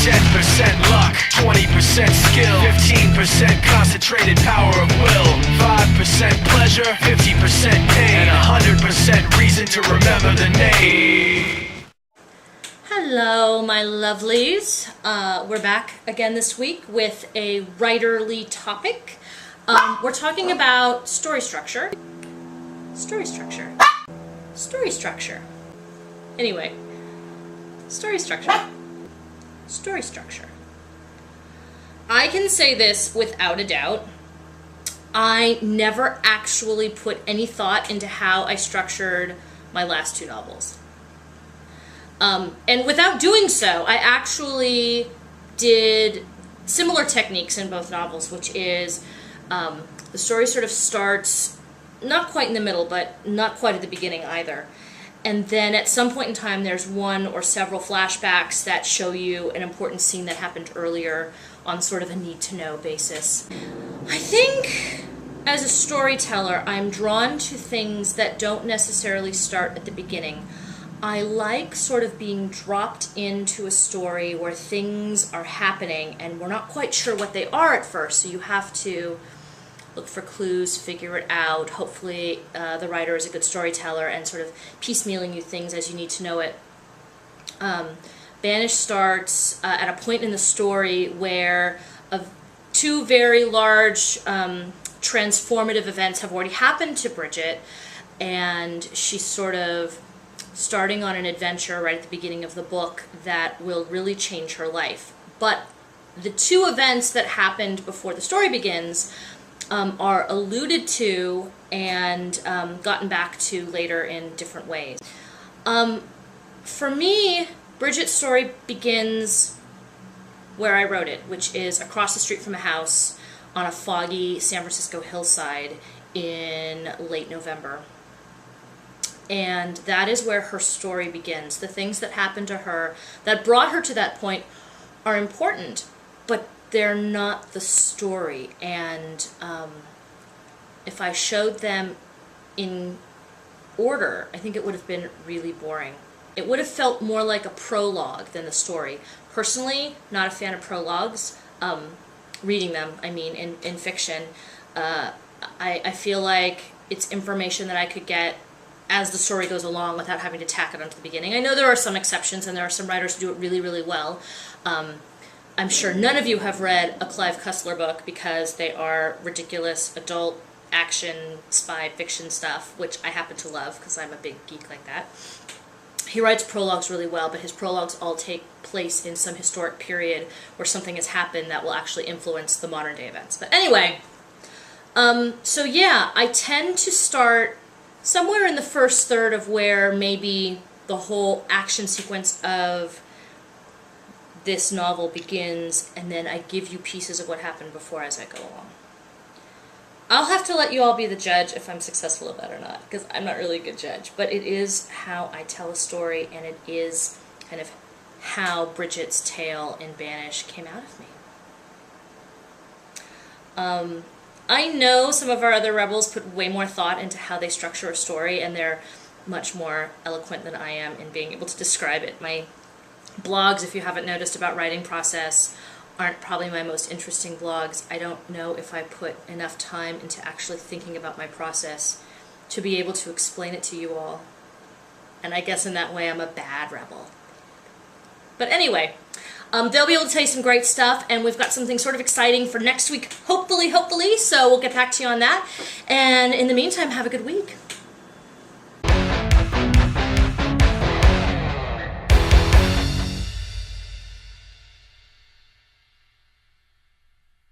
10% luck, 20% skill, 15% concentrated power of will, 5% pleasure, 50% pain, and 100% reason to remember the name. Hello, my lovelies. We're back again this week with a writerly topic. We're talking about story structure. Story structure. Story structure. Anyway, story structure. Story structure. I can say this without a doubt. I never actually put any thought into how I structured my last two novels. And without doing so, I actually did similar techniques in both novels, which is the story sort of starts not quite in the middle, but not quite at the beginning either. And then at some point in time, there's one or several flashbacks that show you an important scene that happened earlier on sort of a need-to-know basis. I think as a storyteller, I'm drawn to things that don't necessarily start at the beginning. I like sort of being dropped into a story where things are happening and we're not quite sure what they are at first, so you have to look for clues, figure it out. Hopefully the writer is a good storyteller and sort of piecemealing you things as you need to know it. Banish starts at a point in the story where two very large transformative events have already happened to Bridget, and she's sort of starting on an adventure right at the beginning of the book that will really change her life. But the two events that happened before the story begins are alluded to and gotten back to later in different ways. For me, Bridget's story begins where I wrote it, which is across the street from a house on a foggy San Francisco hillside in late November. And that is where her story begins. The things that happened to her that brought her to that point are important, but they're not the story. And if I showed them in order, I think it would have been really boring. It would have felt more like a prologue than the story. Personally, not a fan of prologues. Reading them, I mean, in fiction. I feel like it's information that I could get as the story goes along without having to tack it onto the beginning. I know there are some exceptions, and there are some writers who do it really, really well. I'm sure none of you have read a Clive Cussler book because they are ridiculous adult action spy fiction stuff, which I happen to love because I'm a big geek like that. He writes prologues really well, but his prologues all take place in some historic period where something has happened that will actually influence the modern day events. But anyway, so yeah, I tend to start somewhere in the first third of where maybe the whole action sequence of this novel begins, and then I give you pieces of what happened before as I go along. I'll have to let you all be the judge if I'm successful at that or not, because I'm not really a good judge, but it is how I tell a story, and it is kind of how Bridget's tale in Banish came out of me. I know some of our other rebels put way more thought into how they structure a story, and they're much more eloquent than I am in being able to describe it. My blogs, if you haven't noticed, about writing process aren't probably my most interesting blogs. I don't know if I put enough time into actually thinking about my process to be able to explain it to you all. And I guess in that way I'm a bad rebel. But anyway, they'll be able to tell you some great stuff, and we've got something sort of exciting for next week, hopefully, so we'll get back to you on that. And in the meantime, have a good week.